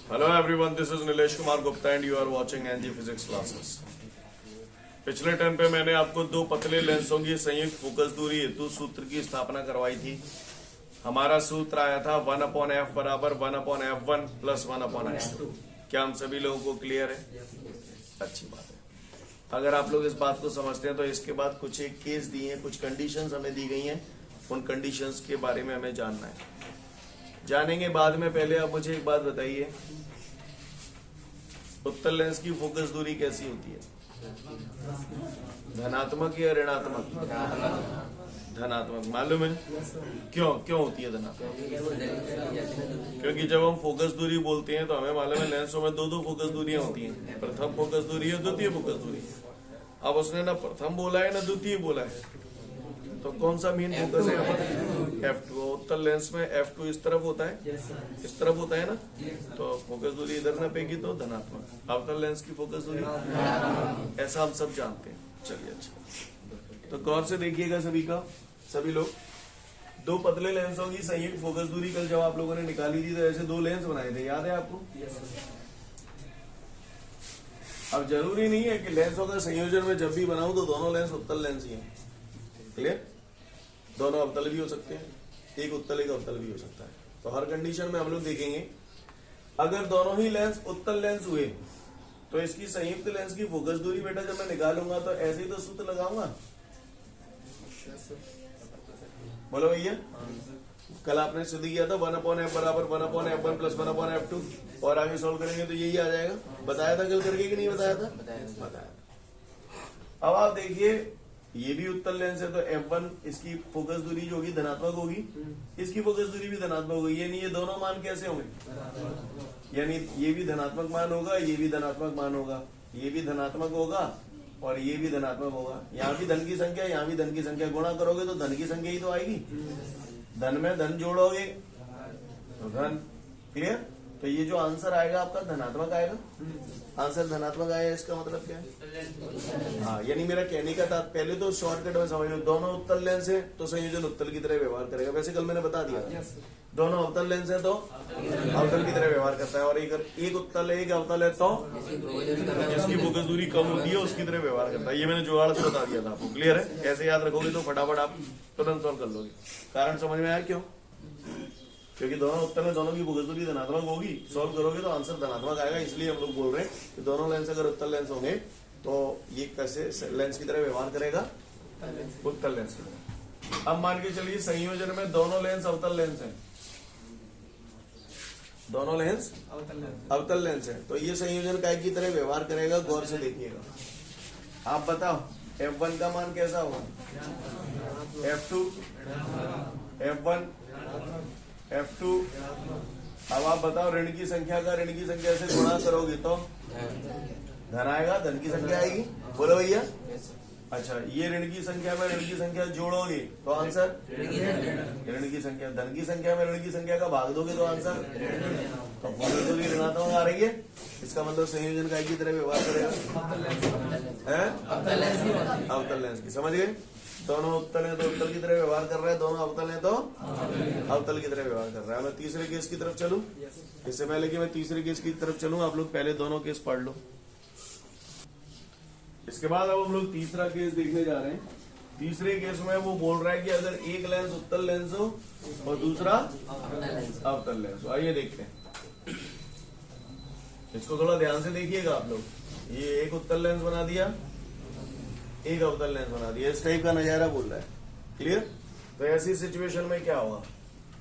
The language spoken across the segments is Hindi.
Hello everyone, this is Nilesh Kumar Gupta and you are watching NG Physics Classes. पिछले टर्म पे मैंने आपको दो पतले लेंसों की संयुक्त फोकस दूरी हेतु सूत्र की स्थापना करवाई थी। हमारा सूत्र आया था 1/f बराबर 1/f1 प्लस 1/f2। क्या हम सभी लोगों को क्लियर है? अच्छी बात है। अगर आप लोग इस बात को समझते हैं तो इसके बाद कुछ एक केस दिए हैं, कुछ कंडीशंस हमें दी गई हैं, उन कंडीशंस के बारे में हमें जानना है। जानेंगे बाद में, पहले आप मुझे एक बात बताइए, उत्तल लेंस की फोकस दूरी कैसी होती है? धनात्मक या ऋणात्मक? धनात्मक। मालूम है क्यों होती है धनात्मक? क्योंकि जब हम फोकस दूरी बोलते हैं तो हमें मालूम है लेंसों में दो फोकस दूरियां होती हैं, प्रथम फोकस दूरी है, द्वितीय फोकस दूरी। अब उसने ना प्रथम बोला है ना द्वितीय बोला है, तो कौन सा मेन फोकस है यहाँ पर? F2। उत्तल लेंस में F2 इस तरफ होता है, इस तरफ होता है ना, तो फोकस दूरी इधर ना पेगी तो धनात्मक। अवतल लेंस की फोकस दूरी ऐसा हम सब जानते हैं। चलिए अच्छा, तो गौर से देखिएगा सभी लोग। दो पतले लेंसों की संयुक्त फोकस दूरी कल जब आप लोगों ने निकाली थी तो ऐसे दो लेंस बनाए थे, याद है आपको? अब जरूरी नहीं है कि लेंसों का संयोजन में जब भी बनाऊं तो दोनों लेंस उत्तल लेंस ही हैं। क्लियर? दोनों अवतल भी हो सकते हैं, एक उत्तल एक अवतल भी हो सकता है। तो हर कंडीशन में हम लोग देखेंगे, अगर दोनों ही लेंस उत्तल लेंस हुए तो इसकी संयुक्त लेंस की फोकस दूरी बेटा जब मैं निकालूंगा तो ऐसे ही तो सूत्र लगाऊंगा। बोलो भैया, कल आपने सिद्ध किया था 1/f बराबर 1/f1 प्लस 1/f2 और आगे सॉल्व करेंगे तो यही आ जाएगा। बताया था कल करके कि नहीं बताया था? बताया। अब आप देखिए, ये भी उत्तल लेंस है तो F1 इसकी फोकस दूरी जो होगी धनात्मक होगी, इसकी फोकस दूरी भी धनात्मक होगी। यानी ये दोनों मान कैसे होंगे? यानी ये भी धनात्मक मान होगा, ये भी धनात्मक मान होगा, ये भी धनात्मक होगा और ये भी धनात्मक होगा। यहाँ भी धन की संख्या, यहाँ भी धन की संख्या, गुणा करोगे तो धन की संख्या ही तो आएगी। धन में धन जोड़ोगे तो धन। क्लियर? तो ये जो आंसर आएगा आपका धनात्मक आएगा। आंसर धनात्मक आया, इसका मतलब क्या है? हाँ, यानी मेरा कहने का था, पहले तो शॉर्टकट में समझ लो, दोनों उत्तल लेंस है तो संयोजन उत्तल की तरह व्यवहार करेगा। वैसे कल मैंने बता दिया, दोनों अवतल लेंस है तो अवतल की तरह व्यवहार करता है, और एक उत्तल है एक अवतल है तो जिसकी फोकस दूरी कम होती है उसकी तरह व्यवहार करता है। ये मैंने जुगाड़ से बता दिया था आपको। क्लियर है? ऐसे याद रखोगे तो फटाफट आप तुरंत सॉल्व कर लोगे। कारण समझ में आया क्यों? क्योंकि दोनों उत्तल में दोनों की फोकस दूरी धनात्मक होगी, सॉल्व करोगे तो आंसर धनात्मक आएगा। इसलिए हम लोग बोल रहे हैं कि दोनों लेंस अगर उत्तल लेंस होंगे तो ये कैसे लेंस की तरह व्यवहार करेगा? उत्तल लेंस की तरह। अब मान के चलिए संयोजन में दोनों लेंस अवतल लेंस हैं, दोनों लेंस अवतल लेंस है, तो ये संयोजन काय की तरह व्यवहार करेगा? गौर से देखिएगा। आप बताओ F1 का मान कैसा होगा? F2 F1 F2। अब आप बताओ ऋण की संख्या का ऋण की संख्या से गुणा करोगे तो धन आएगा, धन की संख्या आएगी। बोलो भैया। अच्छा, ये ऋण की संख्या में ऋण की संख्या जोड़ोगे तो आंसर ऋण की संख्या, धन की संख्या में ऋण की संख्या का भाग दोगे तो आंसर। तो फोकस दूरी ऋणात्मक आ रही है, इसका मतलब संयोजन काय की तरह व्यवहार करेगा? अवतल लेंस की। समझ गए? दोनों उत्तल है तो उत्तल की तरह व्यवहार कर रहा है, दोनों अवतल है तो अवतल की तरह व्यवहार कर रहा है। मैं तीसरे केस की तरफ चलूं? इससे पहले कि मैं तीसरे केस की तरफ चलूं, आप लोग पहले दोनों केस पढ़ लो। इसके बाद अब हम लोग तीसरा केस देखने जा रहे हैं। तीसरे केस में वो बोल रहा है कि अगर एक लेंस उत्तल लेंस हो और दूसरा अवतल लेंस हो। आइए देखते हैं, इसको थोड़ा ध्यान से देखिएगा आप लोग। ये एक उत्तल लेंस बना दिया, एक अवतल लेंस बना दिया, इस टाइप का नजारा बोल रहा है। क्लियर? तो ऐसी सिचुएशन में क्या होगा?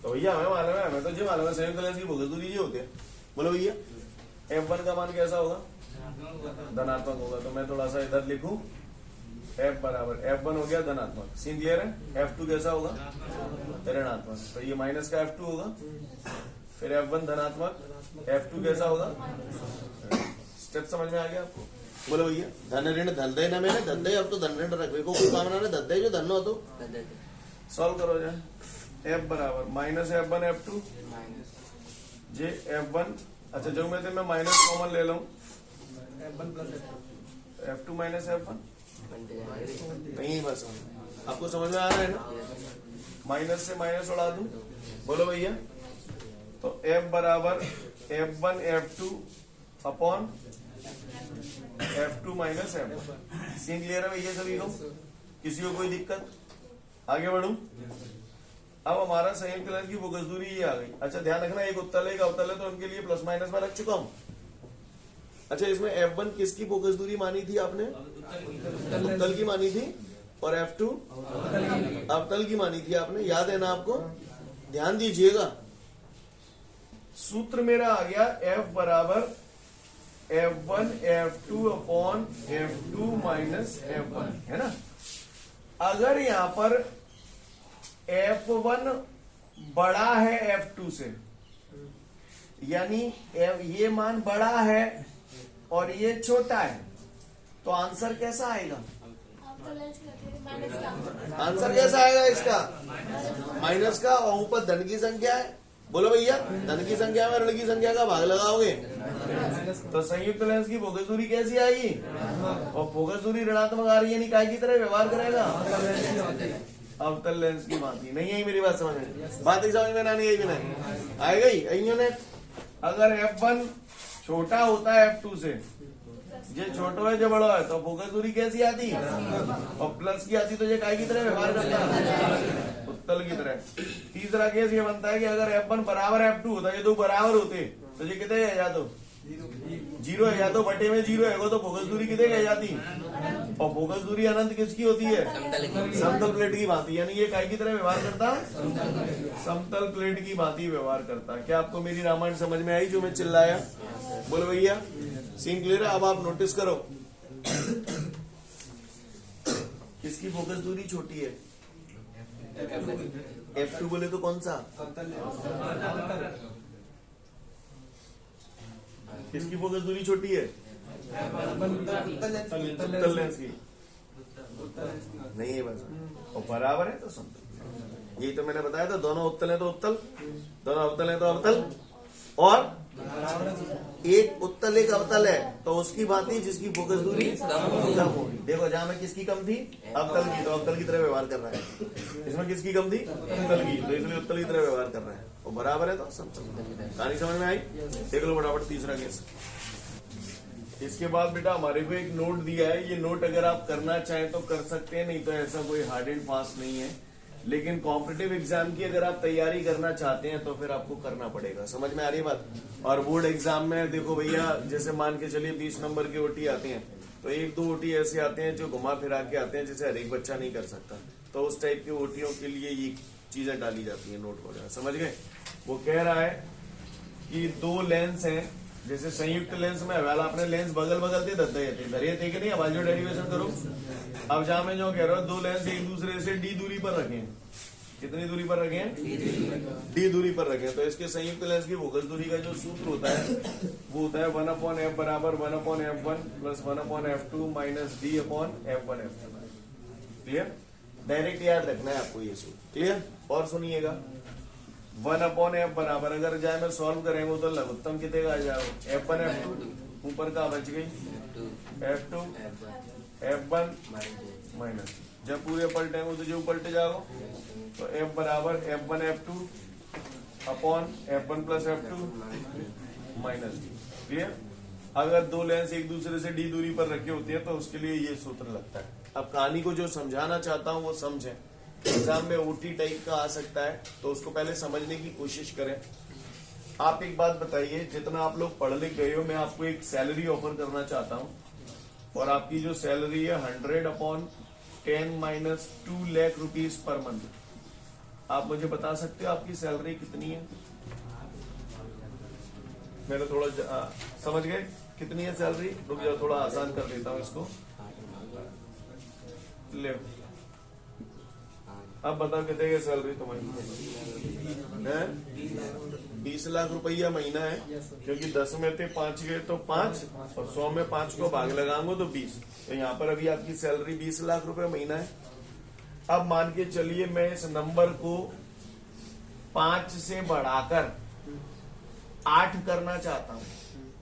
तो भैया हमें मालूम है, हमें तो जी मालूम है संयुक्त लेंस की फोकस दूरी ये होती है। बोलो भैया, F1 का मान कैसा होगा? धनात्मक होगा। तो मैं थोड़ा सा इधर लिखूं, F बराबर F1 हो गया धनात्मक। सीन क्लियर है? F2 कैसा होगा? ऋणात्मक। तो ये माइनस का F2 होगा, फिर F1 धनात्मक, F2 कैसा होगा? स्टेप समझ में आ गया आपको? बोलो भैया, धन ऋण धन दे ना मेरे धन दे। अब तो धन ऋण रखने को कोई काम ना धन दे, जो धन हो तो सॉल्व करो जाए। F बराबर माइनस F1 F2 जे F1। अच्छा, जो मैं माइनस कॉमन ले लूं, F2 माइनस F1 नहीं, बस आपको समझ में आ रहा है ना? माइनस से माइनस उड़ा दूं। बोलो भैया, तो F बराबर F1 F2 upon F2 minus F1। Scene clear है भैया सभी को? किसी को कोई दिक्कत? आगे बढ़ूं? अब हमारा संयुक्त लेंस की फोकस दूरी ये आ गई। अच्छा ध्यान रखना, एक उत्तल एक अवतल है तो उनके लिए प्लस माइनस में रख चुका हूं। अच्छा इसमें F1 किसकी फोकस दूरी मानी थी आपने? उत्तल की मानी थी, और F2 अवतल की मानी थी आपने, याद है ना आपको? ध्यान दीजिएगा, सूत्र मेरा आ गया F बराबर F1 F2 upon F2 minus F1, है ना। अगर यहां पर F1 बड़ा है F2 से, यानी ये मान बड़ा है और ये छोटा है, तो आंसर कैसा आएगा? आंसर कैसा आएगा इसका? माइनस का, और ऊपर धन की संख्या है। बोलो भैया, धन की संख्या में ऋण की संख्या का भाग लगाओगे तो संयुक्त लेंस की फोकस दूरी कैसी आएगी? और फोकस दूरी ऋणात्मक आ रही है, काय की तरह व्यवहार करेगा? अवतल लेंस की भांति। नहीं आई मेरी बात समझ में? बात समझ में ना नहीं आई भी नहीं आई गई यूनिट। अगर F1 छोटा होता है F2 से, जो छोटो है जो बड़ो है, तो फोकस दूरी कैसी आती? और प्लस की आती तो ये काय की तरह व्यवहार करता है? उत्तल की तरह। तीसरा केस ये बनता है कि अगर F1 बराबर F2 होता, ये दो बराबर होते तो ये कितने है? या तो जीरो है, या तो बटे में जीरो है, तो फोकस दूरी कितने ले जाती? और फोकस दूरी अनंत किसकी होती है? समतल प्लेट की भांति। यानी ये काय की तरह व्यवहार करता? समतल प्लेट की भांति व्यवहार करता। क्या आपको मेरी रामायण समझ में आई जो मैं चिल्लाया? बोलो भैया, सीन क्लियर है? अब आप नोटिस करो, किसकी फोकस दूरी छोटी है? F2 बोले तो कौन सा? किसकी फोकस दूरी छोटी है? उत्तल लेंस की। नहीं है बस, और बराबर है तो समतल। यही तो मैंने बताया था, दोनों उत्तल है तो उत्तल, दोनों अवतल है तो अवतल, और एक उत्तल एक अवतल है तो उसकी भांति जिसकी फोकस दूरी कम होगी। देखो जहां में किसकी कम थी? अवतल की, तो अवतल की तरह व्यवहार कर रहा है। इसमें किसकी कम थी? उत्तल की, तो इसलिए उत्तल की तरह व्यवहार कर रहा है। वो बराबर है तो समतल। कहानी समझ में आई? देख लो फटाफट तीसरा केस। इसके बाद बेटा हमारे को एक नोट दिया है। ये नोट अगर आप करना चाहें तो कर सकते हैं, नहीं तो ऐसा कोई हार्ड एंड फास्ट नहीं है। लेकिन कॉम्पिटिटिव एग्जाम की अगर आप तैयारी करना चाहते हैं तो फिर आपको करना पड़ेगा। समझ में आ रही बात? और बोर्ड एग्जाम में देखो भैया, जैसे मान के चलिए 20 नंबर के ओटी आते हैं, तो एक दो ओटी ऐसे आते हैं जो घुमा फिरा के आते हैं जैसे हर एक बच्चा नहीं कर सकता। तो उस टाइप के ओटियों के लिए ये चीजें डाली जाती है, नोट वगैरह। समझ गए? वो कह रहा है कि दो लेंस हैं, जैसे संयुक्त लेंस में वाला अपने लेंस बगल बगल थे धरिए थे कि नहीं। अब जो डेरिवेशन करो, अब जहां में जो कह रहा हूं, दो लेंस एक दूसरे से d दूरी पर रखे हैं। कितनी दूरी पर रखे हैं? d दूरी पर रखे हैं। तो इसके संयुक्त लेंस की फोकस दूरी का जो सूत्र होता है वो होता है 1/f बराबर 1/f1 plus 1/f2 minus d/f1 f2। Clear? Direct याद रखना है आपको ये सूत्र। क्लियर? और सुनिएगा, 1/f बराबर, अगर जाए में सॉल्व करेंगे तो लघुत्तम कितने का आ जाएगा? F1 F2 ऊपर का बच गई F2 F1 माइनस। जब पूरे पलटेंगे तो जो पलटे जाओ, तो F बराबर F1 F2 upon F1 plus F2 minus D। Clear? अगर दो लेंस एक दूसरे से d दूरी पर रखे होते हैं तो उसके लिए ये सूत्र लगता है। अब कहानी को जो समझाना चाहता हूं वो समझें। एग्जाम में ओटी टाइप का आ सकता है, तो उसको पहले समझने की कोशिश करें। आप एक बात बताइए, जितना आप लोग पढ़ लिख गए हो, मैं आपको एक सैलरी ऑफर करना चाहता हूं, और आपकी जो सैलरी है 100/10 minus 2 lakh rupees per month. आप मुझे बता सकते हो आपकी सैलरी कितनी है? मैंने थोड़ा समझ गए कितनी है सैलरी? रुक जाओ, थोड़ा आसान कर देता हूं इसको। ले अब बताओ कितने की सैलरी तुम्हारी? 20 लाख रुपया महीना है, क्योंकि 10 में थे 5 गए तो 5, और 100 में 5 को भाग लगाऊंगा तो 20। तो यहाँ पर अभी आपकी सैलरी 20 लाख रुपए महीना है। अब मान के चलिए मैं इस नंबर को 5 से बढ़ाकर 8 करना चाहता हूँ।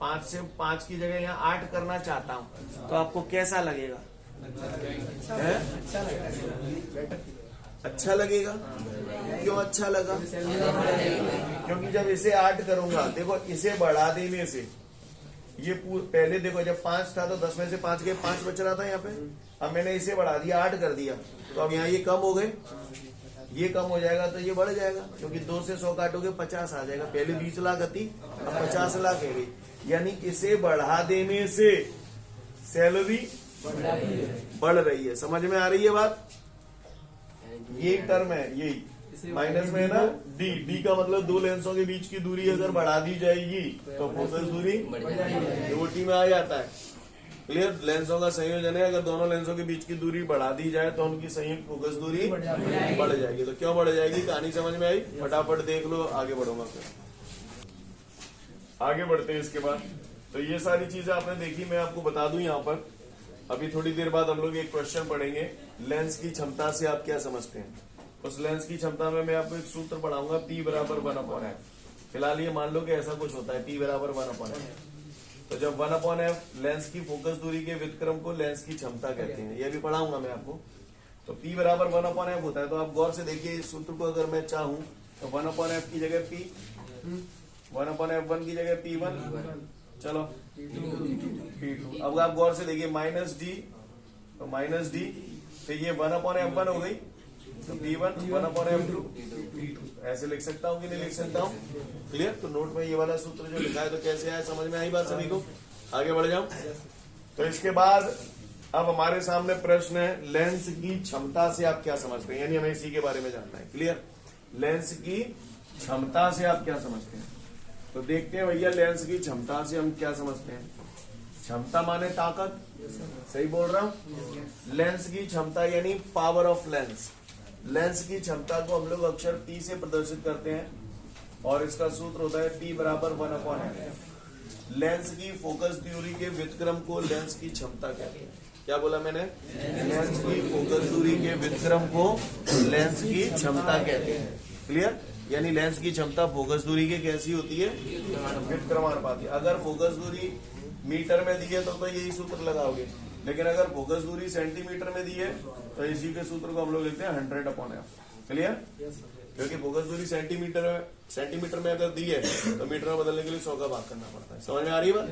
5 से 5 की जगह यहाँ 8 करना चाहता हूँ, तो आपको कैसा लगेगा? अच्छा लगेगा। क्यों अच्छा लगा? क्योंकि जब इसे 8 करूंगा, देखो इसे बढ़ा देने से ये पहले देखो जब 5 था तो 10 में से 5 गए, 5 बच रहा था यहाँ पे। अब मैंने इसे बढ़ा दिया, 8 कर दिया, तो अब यहाँ ये कम हो गए, ये कम हो जाएगा तो ये बढ़ जाएगा, क्योंकि 2 से 100 काटोगे 50 आ जाएगा। पहले 20 लाख थी, अब 50 लाख है गई। यानी इसे बढ़ा देने से सैलरी बढ़ रही है। समझ में आ रही है बात? ये टर्म है, यही माइनस में है ना डी। डी का मतलब दो लेंसों के बीच की दूरी अगर बढ़ा दी जाएगी तो फोकस दूरी टी में आ जाता है। क्लियर? लेंसों का संयोजन है, अगर दोनों लेंसों के बीच की दूरी बढ़ा दी जाए तो उनकी संयुक्त फोकस दूरी बढ़ जाएगी। तो क्यों बढ़ जाएगी? कहानी समझ में आई? फटाफट देख लो, आगे बढ़ूंगा फिर। आगे बढ़ते हैं इसके बाद। तो ये सारी चीजें आपने देखी, मैं आपको बता दूं यहाँ पर। अभी थोड़ी देर बाद हम लोग एक क्वेश्चन पढ़ेंगे, लेंस की क्षमता से आप क्या समझते हैं। उस लेंस की क्षमता में मैं आपको एक सूत्र पढ़ाऊंगा, P बराबर 1/f। फिलहाल ये मान लो कि ऐसा कुछ होता है, P बराबर 1/f। तो जब 1/f लेंस की फोकस दूरी के व्युत्क्रम को लेंस की क्षमता कहते हैं, ये भी पढ़ाऊंगा मैं आपको। तो P बराबर 1/f होता है। तो आप गौर से देखिए इस सूत्र को, अगर मैं चाहूं तो 1/f की जगह P, 1/f1 की जगह P1, चलो P2। अब आप गौर से देखिए माइनस डी, तो माइनस डी, तो ये 1/f1 हो गई, तो P1 1/f2, ऐसे लिख सकता हूँ कि नहीं लिख सकता हूँ? क्लियर? तो नोट में ये वाला सूत्र जो लिखा है तो कैसे आया, समझ में आई बात सभी को? आगे बढ़ जाऊं। तो इसके बाद अब हमारे सामने प्रश्न है, लेंस की क्षमता से आप क्या समझते हैं, यानी हमें इसी के बारे में जानना है। क्लियर? लेंस की क्षमता से आप क्या समझते हैं? तो देखते हैं भैया, लेंस की क्षमता से हम क्या समझते हैं। क्षमता माने ताकत, सही बोल रहा हूं? लेंस की क्षमता यानी पावर ऑफ लेंस। लेंस की क्षमता को हम लोग अक्षर P से प्रदर्शित करते हैं और इसका सूत्र होता है P बराबर 1/f। लेंस की फोकस दूरी के व्युत्क्रम को लेंस की क्षमता कहते हैं। क्या बोला मैंने? लेंस की फोकस दूरी के व्युत्क्रम को लेंस की क्षमता कहते हैं। क्लियर? यानी लेंस की क्षमता फोकस दूरी की कैसी होती है? व्युत्क्रमानुपाती। अगर फोकस दूरी मीटर में दी है तो यही सूत्र लगाओगे, लेकिन अगर फोकस दूरी सेंटीमीटर में दी है तो इसी के सूत्र को हम लोग लिखते हैं 100/f। क्लियर? क्योंकि फोकस दूरी सेंटीमीटर में अगर दी है तो मीटर में बदलने के लिए 100 का भाग करना पड़ता है। समझ में आ रही है बात?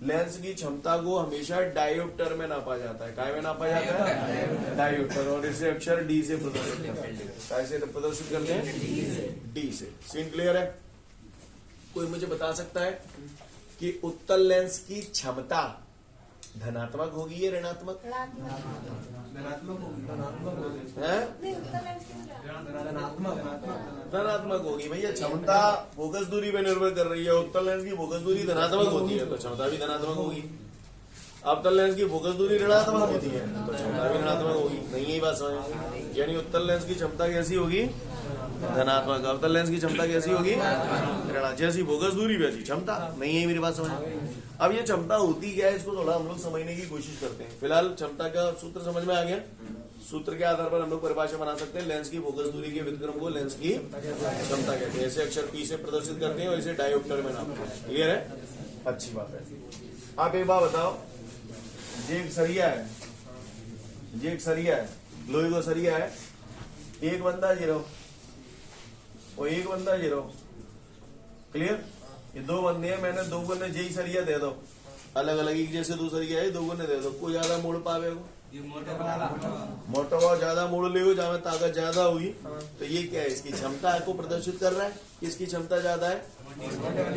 लेंस की क्षमता को हमेशा डायोप्टर में नापा जाता है। काय में नापा जाता है? डायोप्टर। और इसे अक्षर डी से प्रदर्शित करते हैं। कैसे प्रदर्शित करते हैं? डी से। सीन क्लियर है? कोई मुझे बता सकता है कि उत्तल लेंस की क्षमता धनात्मक होगी या ऋणात्मक? धनात्मक होगी भैया। क्षमता फोकस दूरी पे निर्भर कर रही है। उत्तल लेंस की फोकस दूरी धनात्मक होती है तो क्षमता भी धनात्मक होगी। अवतल लेंस की फोकस दूरी ऋणात्मक होती है तो क्षमता भी ऋणात्मक होगी। नहीं यही बात समझ? यानी उत्तल लेंस की क्षमता कैसी होगी? धनात्मक। अवतल लेंस की क्षमता कैसी होगी? ऋणात्मक। जैसी फोकस दूरी वैसी क्षमता। नहीं है मेरी बात समझ? अब ये क्षमता होती क्या है, इसको थोड़ा हम लोग समझने की कोशिश करते हैं। फिलहाल क्षमता का सूत्र समझ में आ गया। सूत्र के आधार पर हम लोग परिभाषा बना सकते हैं। लेंस की फोकस दूरी के व्युत्क्रम को लेंस की क्षमता कहते हैं। ऐसे अक्षर P से प्रदर्शित करते हैं और इसे डायोप्टर में नापते हैं। क्लियर है? अच्छी बात है। आप एक बात बताओ, ये एक सरिया है, ये एक सरिया है, लोहे का सरिया है। एक बंदा 0 और एक बंदा 0। क्लियर? ये दो बंदे हैं, मैंने दो गुने यही सरिया दे दो, अलग अलग ही जैसे दो सरिया है, दो गुने दे दो। कोई ज्यादा मोड़ पावेगा? मोटो को ज्यादा मोड़ ले, जहां ताकत ज्यादा हुई तो ये क्या है? इसकी क्षमता को प्रदर्शित कर रहा है। किसकी क्षमता ज्यादा है?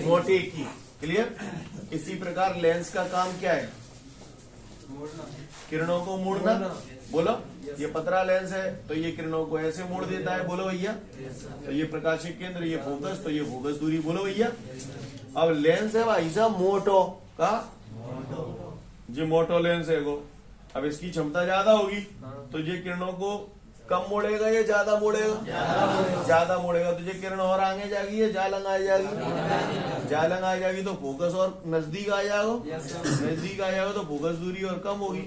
मोटे की। क्लियर? इसी प्रकार लेंस का काम क्या है? किरणों को मोड़ना। बोलो, ये पतला लेंस है तो ये किरणों को ऐसे मोड़ देता है। बोलो भैया। तो ये प्रकाशिक केंद्र, ये फोकस, तो ये फोकस दूरी। बोलो भैया। अब लेंस है भाई साहब मोटो का, ये मोटो लेंस है वो। अब इसकी क्षमता ज्यादा होगी तो ये किरणों को कम मोड़ेगा या ज्यादा मोड़ेगा? ज्यादा मोड़ेगा। तो ये किरण और आगे जाएगी या जालंग आ जाएगी? जालंग आ जाएगी तो फोकस और नजदीक आ जाएगा। नजदीक आ जाएगा तो फोकस दूरी और कम होगी।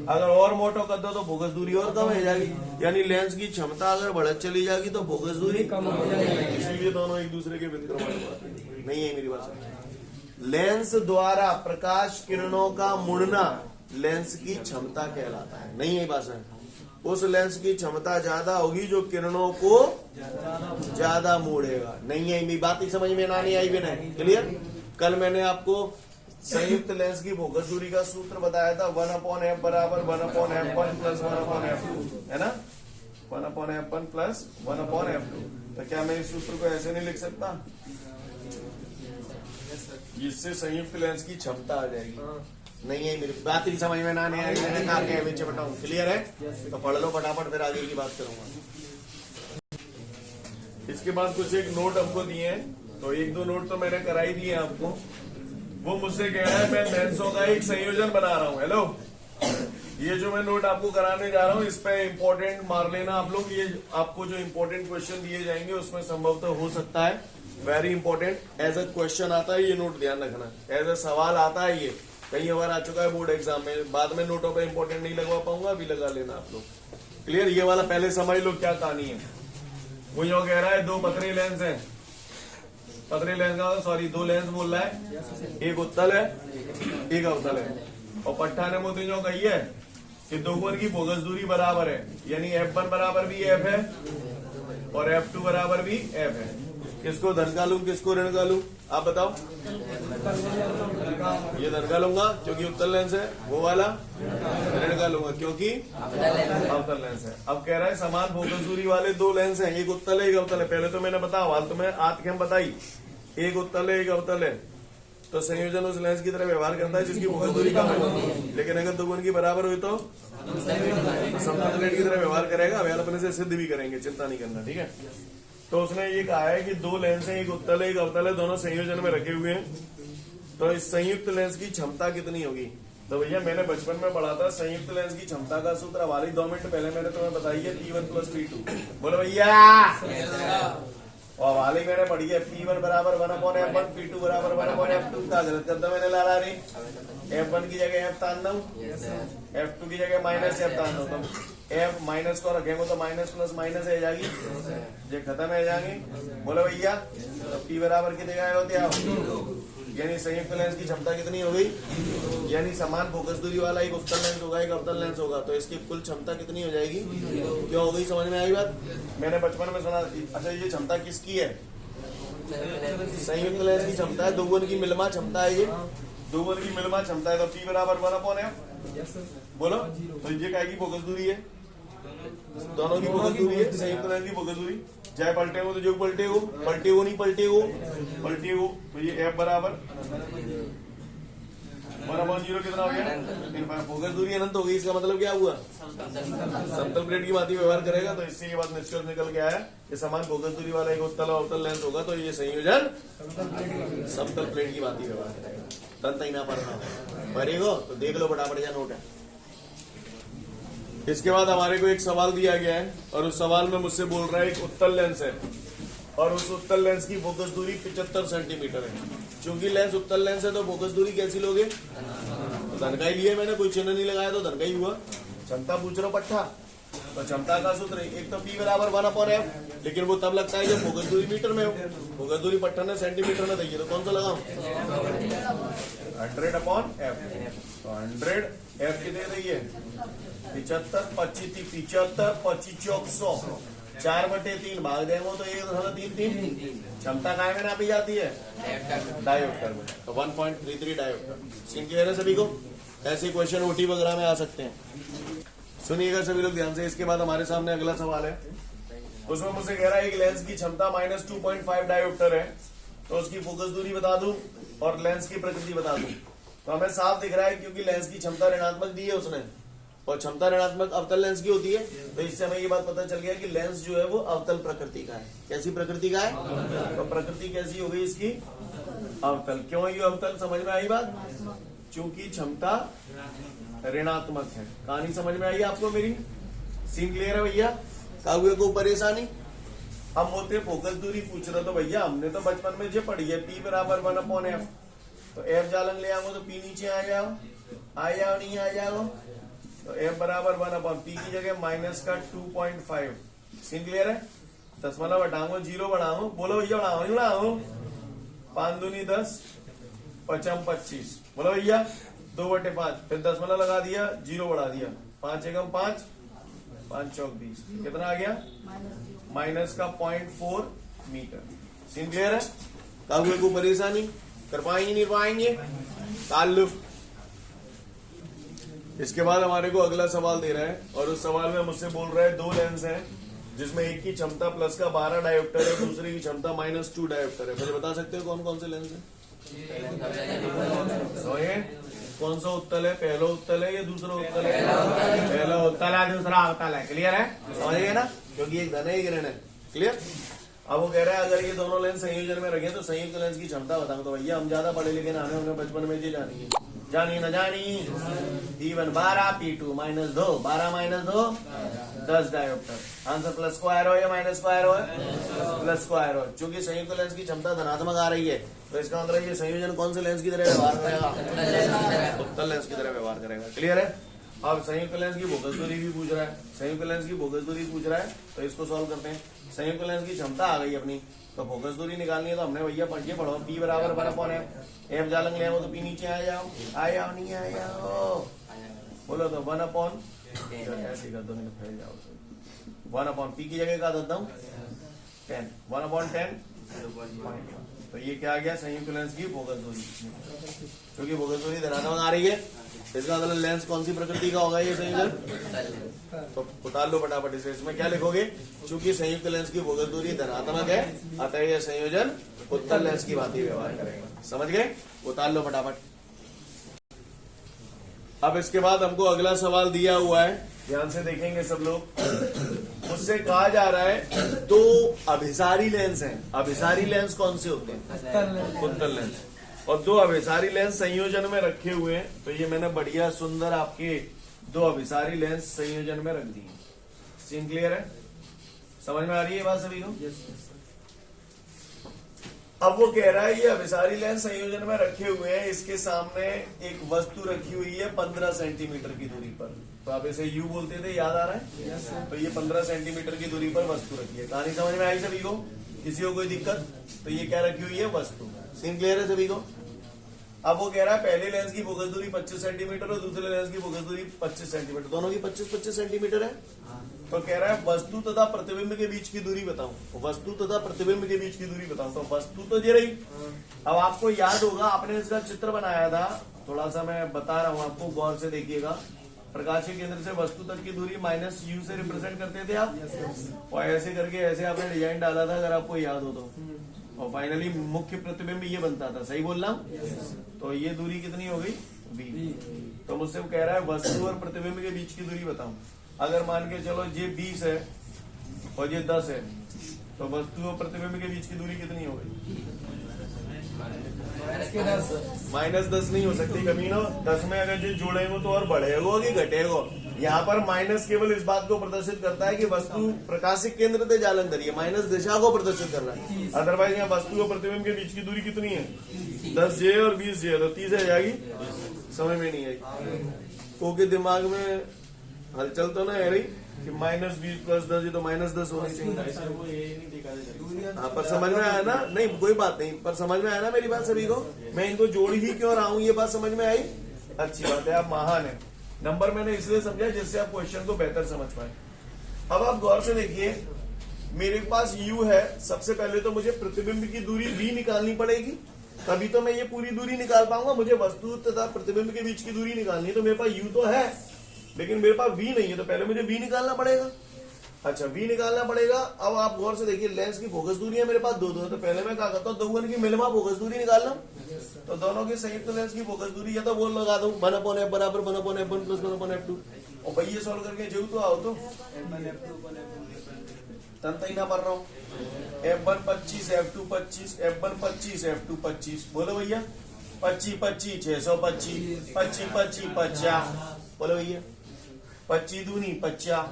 अगर और मोटो कर दो तो फोकस दूरी और कम हो जाएगी। यानी लेंस की क्षमता अगर बढ़त चली जाएगी तो फोकस दूरी कम हो जाएगी। इसलिए दोनों एक दूसरे के व्युत्क्रम। नहीं है मेरी बात? लेंस द्वारा प्रकाश किरणों का मुड़ना लेंस की क्षमता कहलाता है। नहीं है बात? उस लेंस की क्षमता ज्यादा होगी जो किरणों को ज्यादा मोड़ेगा। नहीं है मेरी बात ही समझ में ना नहीं आई भी नहीं। क्लियर? कल मैंने आपको संयुक्त लेंस की फोकस दूरी का सूत्र बताया था 1/f बराबर 1/f1 प्लस 1/f2 है ना। 1/f1 plus 1/f2। तो क्या मैं इस सूत्र को ऐसे नहीं लिख सकता? इससे संयुक्त लेंस की क्षमता आ जाएगी। नहीं है मेरी बात ही समझ में ना नहीं आई। मैंने कहा क्या बच्चे बताऊं। क्लियर है? तो पढ़ लो फटाफट, फिर आगे की बात करूंगा। इसके बाद कुछ एक नोट हमको दिए हैं, तो एक दो नोट तो मैंने कराई दिए आपको। वो मुझसे कह रहा है मैं लेंसों का एक संयोजन बना रहा हूँ। हेलो, ये जो मैं नोट आपको कराने जा रहा हूँ इस पे इम्पोर्टेंट मार लेना आप लोग। ये आपको जो इम्पोर्टेंट क्वेश्चन दिए जाएंगे उसमें संभवतः हो सकता है very important as a question आता है। ये नोट ध्यान रखना, एज अ सवाल आता है। ये कई बार आ चुका है बोर्ड एग्जाम में। बाद में नोटों पे इंपॉर्टेंट नहीं लगवा पाऊंगा, अभी लगा लेना आप लोग। क्लियर? ये वाला पहले समझ लो क्या कहानी है। वो यो कह रहा है दो पतरे लेंस है, पतरे लेंस का सॉरी दो लेंस बोल रहा है, एक उत्तल है एक अवतल है। और पट्टा ने मुझे जो कही है कि दोनों की फोकस दूरी बराबर है, यानी f1 बराबर भी f है और f2 बराबर भी f है। किसको धन का लूं किसको ऋण का लूं आप बताओ? ये धन का लूंगा क्योंकि उत्तल लेंस है, वो वाला ऋण का लूंगा क्योंकि अवतल लेंस है। अब कह रहा है समान फोकस दूरी वाले दो लेंस हैं, एक उत्तल है एक अवतल है। पहले तो मैंने बताया हाल तो मैं आत्म बताई, एक उत्तल है एक अवतल है, तो संयोजन उस लेंस की तरह व्यवहार करता है जिसकी फोकस दूरी कम है। लेकिन अगर दोनों की बराबर हुई तो समतल प्लेट की तरह व्यवहार करेगा। अभी अपने से सिद्ध भी करेंगे, चिंता नहीं करना, ठीक है। तो उसने ये कहा है कि दो लेंस हैं, एक उत्तल है एक अवतल है, दोनों संयोजन में रखे हुए हैं। तो इस संयुक्त लेंस की क्षमता कितनी होगी? तो भैया मैंने बचपन में पढ़ा था संयुक्त लेंस की क्षमता का सूत्र। हमारी 2 मिनट पहले मैंने तुम्हें बताई है P1 प्लस P2। बोलो भैया। और वाली मैंने पढ़ी है P1 बराबर 1/f1 P2 बराबर 1/f2 का गलत कर दो मैंने लाला रही। f1 की जगह f तान दो, f2 की जगह माइनस f तान दो। तो f माइनस को रखेंगे तो माइनस प्लस माइनस है जाएगी, ये खत्म है जाएंगे। बोलो भैया तो P बराबर की जगह होती है, यानी संयुक्त लेंस की क्षमता कितनी हो गई? यानी समान फोकस दूरी वाला एक उत्तल लेंस होगा एक अवतल लेंस होगा, तो इसकी कुल क्षमता कितनी हो जाएगी? क्यों हो गई? समझ में आई बात? मैंने बचपन में सुना। अच्छा ये क्षमता किसकी है? संयुक्त लेंस की क्षमता है, दोगुन की मिलमा क्षमता है। ये दोगुन की मिलमा क्षमता है। तो P बराबर 1/f। बोलो तो ये काय की फोकस दूरी है? दोनों की फोकस दूरी है, संयुक्त लेंस की फोकस दूरी। चाहे पलटे हो तो जो पलटे हो, पलटे हो नहीं पलटे हो, पलटे हो तो ये f बराबर 1/0 कितना हो गया? फोकस दूरी अनंत हो गई। इसका मतलब क्या हुआ? समतल प्लेट की बात ही व्यवहार करेगा। तो इससे ये बात निष्कर्ष निकल के आया कि समान फोकस दूरी वाला एक उत्तल और अवतल लेंस होगा तो ये संयोजन समतल प्लेट की बात ही व्यवहार करेगा। तंत्र ही ना पढ़ना पढ़ेगा तो देख लो फटाफट या नोट है। इसके बाद हमारे को एक सवाल दिया गया है और उस सवाल में मुझसे बोल रहा है एक उत्तल लेंस है और उस उत्तल लेंस की फोकस दूरी 75 सेंटीमीटर है। चूंकि लेंस उत्तल लेंस है तो फोकस दूरी कैसी लोगे? तो धन का ही लिया मैंने, कोई चिन्ह नहीं लगाया तो धन का ही हुआ। क्षमता पूछ रहा पट्टा, तो क्षमता का सूत्र एक तो P बराबर 1/f, लेकिन वो तब लगता है जब फोकस दूरी मीटर में हो। फोकस दूरी पट्टा ने सेंटीमीटर में दी, तो कौन सा लगाऊं? 100/f। तो 100f की दे रही है 75 25 75 25 100 4/3 भाग देंगे तो 1.33। क्षमता काय में नापी जाती है? डायोप्टर में। तो 1.33 डायोप्टर। सीन क्लियर है सभी को? ऐसे क्वेश्चन ओटी वगैरह में आ सकते हैं। सुनिएगा सभी लोग ध्यान से। इसके बाद हमारे सामने अगला सवाल है। उसमें मुझसे कह रहा है एक लेंस की क्षमता -2.5 डायोप्टर है, तो उसकी फोकस दूरी बता दूं और लेंस की प्रकृति बता दूं। तो हमें साफ दिख रहा है क्योंकि लेंस की क्षमता ऋणात्मक दी है उसने और क्षमता ऋणात्मक अवतल लेंस की होती है। तो इससे हमें ये बात पता चल गया कि लेंस जो है वो अवतल प्रकृति का है। कैसी प्रकृति का है? तो प्रकृति कैसी हो गई इसकी? अवतल। क्यों ये अवतल? समझ में आई बात? क्योंकि क्षमता ऋणात्मक है। कहानी समझ में आई आपको मेरी? सीन क्लियर है भैया? कागुए को परेशानी? हम होते फोकस दूरी पूछ रहे तो भैया हमने तो बचपन में जो पढ़ी है P बराबर 1/f। तो f जालन ले आओ तो P नीचे आ जाओ नहीं आ जाओ। तो f बराबर 1/p की जगह माइनस का 2.5। सीन क्लियर है? दशमलव हटाओ 0 बढ़ाओ। बोलो भैया बढ़ाओ 5 दूनी 10 5 25। बोलो भैया 2/5। फिर दशमलव लगा दिया 0 बढ़ा दिया 5 एकम 5 5 चौक 20, कितना आ गया माइनस का 0.4 मीटर। सीन क्लियर है? कागुए को परेशानी कर पाएंगे नहीं पाएंगे ताल्लुक। इसके बाद हमारे को अगला सवाल दे रहा है और उस सवाल में मुझसे बोल रहा है 2 लेंस हैं जिसमें एक की क्षमता प्लस का 12 डायोप्टर है, दूसरे की क्षमता -2 डायोप्टर है। मुझे बता सकते हो कौन कौन से लेंस है? तो ये कौन सा उत्तल है? पहला उत्तल है या दूसरा उत्तल है? पहला उत्तल है, दूसरा उत्तल है। क्लियर है? समझ गए ना? क्योंकि एक धन है एक ऋण है। क्लियर? अब वो कह रहा है अगर ये दोनों लेंस संयोजन में रखे तो संयुक्त लेंस की क्षमता बताओ। तो भैया हम ज्यादा पढ़े लिखे ना हमें बचपन में ये जानी न जानी P1 12 P2 -2 12 - 2 10 dioptre. Answer plus square हो या माइनस स्क्वायर हो? प्लस स्क्वायर हो। चूंकि संयुक्त लेंस की क्षमता धनात्मक आ रही है तो इसका मतलब ये संयोजन कौन से लेंस की तरह व्यवहार करेगा? उत्तल लेंस की तरह व्यवहार करेगा। क्लियर है? अब संयुक्त लेंस की फोकस दूरी भी पूछ रहा है, संयुक्त लेंस की फोकस दूरी पूछ रहा है तो इसको सॉल्व करते हैं। संयुक्त लेंस की क्षमता आ गई अपनी, तो फोकस दूरी निकालनी है तो हमने भैया पढ़िए पढ़ो P बराबर 1/f। एफ जालंग ले आओ तो P नीचे आ जाओ नहीं आ जाओ बोलो तो 1/, ऐसे कर दो नहीं तो फैल जाओ। 1/P की जगह क्या देता हूँ 10, 1/10। तो ये क्या आ गया? संयुक्त लेंस की फोकस दूरी। क्योंकि फोकस दूरी धनात्मक आ रही है इसका मतलब लेंस कौन सी प्रकृति का होगा ये संयोजन? तो उतार लो फटाफट इसे। इसमें क्या लिखोगे? चूंकि संयुक्त लेंस की फोकस दूरी धनात्मक है अतः यह संयोजन उत्तल लेंस की भांति व्यवहार करेगा। समझ गए? उतार लो फटाफट। अब इसके बाद हमको अगला सवाल दिया हुआ है, ध्यान से देखेंगे सब लोग। मुझसे कहा जा रहा है 2 अभिसारी लेंस हैं। अभिसारी लेंस कौन से होते हैं? उत्तल लेंस। और 2 अभिसारी लेंस संयोजन में रखे हुए हैं। तो ये मैंने बढ़िया सुंदर आपके 2 अभिसारी लेंस संयोजन में रख दिए। सीन क्लियर है? समझ में आ रही है बात सभी को? अब वो कह रहा है ये अभिसारी लेंस संयोजन में रखे हुए हैं, इसके सामने एक वस्तु रखी हुई है 15 सेंटीमीटर की दूरी पर। तो आप इसे यू बोलते थे, याद आ रहा है? तो ये 15 सेंटीमीटर की दूरी पर वस्तु रखी है। कहानी समझ में आई सभी को? किसी को कोई दिक्कत? तो ये क्या रखी हुई है? वस्तु। सीन क्लियर है सभी को? अब वो कह रहा है पहले लेंस की फोकस दूरी 25 सेंटीमीटर और दूसरे लेंस की फोकस दूरी 25 सेंटीमीटर, दोनों की 25-25 सेंटीमीटर है। तो कह रहा है वस्तु तथा प्रतिबिंब के बीच की दूरी बताऊं। वस्तु तथा प्रतिबिंब के बीच की दूरी बताऊं। तो वस्तु तो ये रही। अब आपको याद होगा आपने इसका चित्र बनाया था, थोड़ा सा मैं बता रहा हूं आपको, गौर से देखिएगा। प्रकाशीय केंद्र से वस्तु तक की दूरी -u से रिप्रेजेंट करते थे आप, और ऐसे करके ऐसे आपने डिजाइन डाला था अगर आपको याद हो तो। और फाइनली मुख्य प्रतिबिंब ये बनता था। सही बोल रहा हूं? तो ये दूरी कितनी हो गई? b। तो मुझसे वो कह रहा है वस्तु और प्रतिबिंब के बीच की दूरी बताऊं। अगर मान के चलो ये 20 है और ये 10 है तो वस्तु और प्रतिबिंब के बीच की दूरी कितनी हो गई? -10 नहीं हो सकती कमीनो। 10 में अगर ये जोड़ेंगे तो और बढ़ेगा कि घटेगा? यहाँ पर माइनस केवल इस बात को प्रदर्शित करता है कि वस्तु प्रकाशिक केंद्र से जालंधरी है, माइनस दिशा को प्रदर्शित कर रहा है। अदरवाइज यहाँ वस्तु और प्रतिबिंब के बीच की दूरी कितनी है? 10J और 20J, तो 30 आ जाएगी। समझ में नहीं आई? क्योंकि दिमाग में हलचल तो ना है रही कि -20 + 10 तो -10 होनी चाहिए। हाँ, पर समझ में आया ना? नहीं कोई बात नहीं, पर समझ में आया ना मेरी बात सभी को? मैं इनको जोड़ ही क्यों रहा हूँ, ये बात समझ में आई? अच्छी बात है, आप महान है। नंबर मैंने इसलिए समझा जिससे आप क्वेश्चन को बेहतर समझ पाए। अब आप गौर से देखिए, मेरे पास u है। सबसे पहले तो मुझे प्रतिबिंब की दूरी v निकालनी पड़ेगी, तभी तो मैं ये पूरी दूरी निकाल पाऊंगा। मुझे वस्तु तथा प्रतिबिंब के बीच की दूरी निकालनी है, तो मेरे पास u तो है लेकिन मेरे पास v नहीं है, तो पहले मुझे v निकालना पड़ेगा। अच्छा, v निकालना पड़ेगा। अब आप गौर से देखिए, लेंस की फोकस दूरी है मेरे पास 2 है, तो पहले मैं क्या करता हूँ 2 की मिनिमम फोकस दूरी निकालना। तो दोनों की संयुक्त लेंस की फोकस दूरी या तो बोल लगा दूं 1/f बराबर 1/f1 + 1/f2। और भाई ये सॉल्व करके जो तो आओ तो तंत ही ना पढ़ रहा हूँ। f1 25 f2 25 f1 25 f2 25। बोलो भैया 25 25 625 25 25 50। बोलो भैया 25 दूनी 50।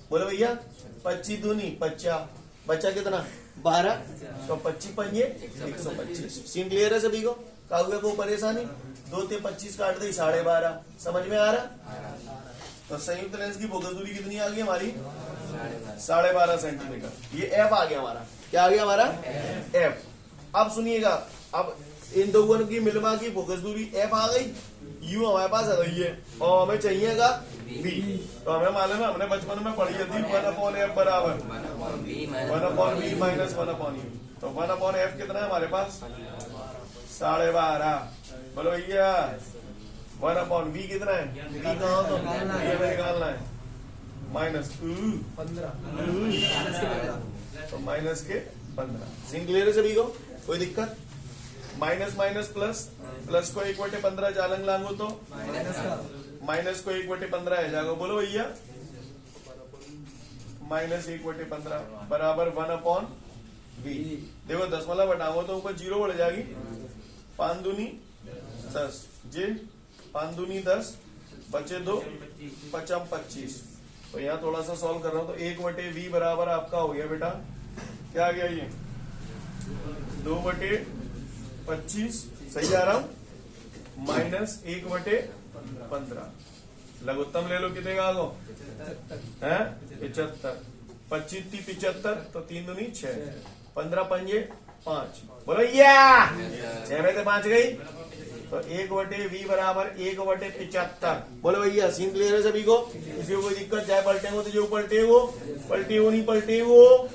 बोलो भैया 25 दूनी 50। बच्चा कितना? 12। तो 25 पंजे 125। सीन क्लियर है सभी को? कागुए को परेशानी? 2 से 25 काट दी 12.5। समझ में आ रहा? तो संयुक्त लेंस की फोकस दूरी कितनी आ गई हमारी? 12.5 सेंटीमीटर। ये f आ गया हमारा। क्या आ गया हमारा? f। अब सुनिएगा, अब इन दोनों की मिलवा की फोकस दूरी एफ आ गई, यू हमारे पास आ गई है और हमें चाहिएगा बी। तो हमें मालूम है, हमने बचपन में पढ़ी थी 1/f बराबर 1/v माइनस 1/u। तो 1/f कितना है हमारे पास 12.5। बोलो भैया 1/v कितना है, v कहाँ तो ये निकालना है माइनस 15, तो माइनस के 15। सीन क्लियर है सभी को, कोई दिक्कत? माइनस माइनस प्लस, प्लस को 1/15 चालंग लागू तो माइनस को 1/15 है जाएगा। बोलो भैया माइनस 1/15 बराबर 1/v। देखो दशमलव हटाओ तो ऊपर 0 बढ़ जाएगी, 5 दूनी 10 जे 5 दूनी 10 बचे 2 5 25। तो यहाँ थोड़ा सा सॉल्व कर रहा हूं तो 1/v बराबर आपका हो गया बेटा, क्या आ गया ये 2/25, सही आ रहा हूं, माइनस 1/15। लघुत्तम ले लो, कितने का आगो है 75, 25 थी 75 तो 3 दूनी 6, 15 पंजे 5। बोलो या 6 में से 5 गई तो 1/v बराबर 1/75। बोलो भैया सीन क्लियर है सभी को, किसी को कोई दिक्कत? चाहे पलटे हो तो जो पलटे हो नहीं पलटे हो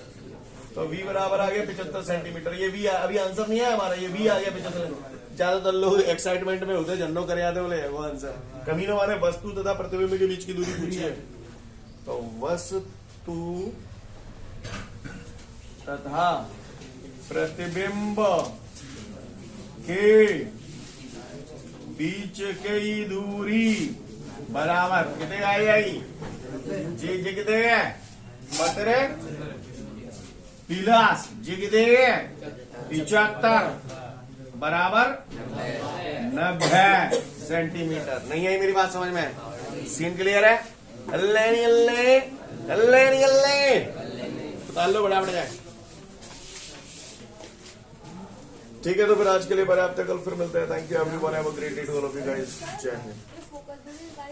तो v बराबर आ गया 75 सेंटीमीटर। ये v अभी आंसर नहीं है हमारा, ये v आ गया 75। ज्यादातर लोग एक्साइटमेंट में होते झंडो करे आते बोले वो आंसर, कमी ना माने वस्तु तथा प्रतिबिंब के बीच की दूरी पूछी है। तो वस्तु तथा प्रतिबिंब के बीच की दूरी बराबर कितने का आई जी कितने है बतरे पिलास जी कितने 75 बराबर 90 सेंटीमीटर। नहीं आई मेरी बात समझ में? सीन क्लियर है? अल्ले नहीं अल्ले अल्ले नहीं अल्ले बता लो बड़ा बढ़ जाए। ठीक है तो फिर आज के लिए पर्याप्त है, कल फिर मिलते हैं। Thank you everyone, have a great day to all of you guys. जय हिंद।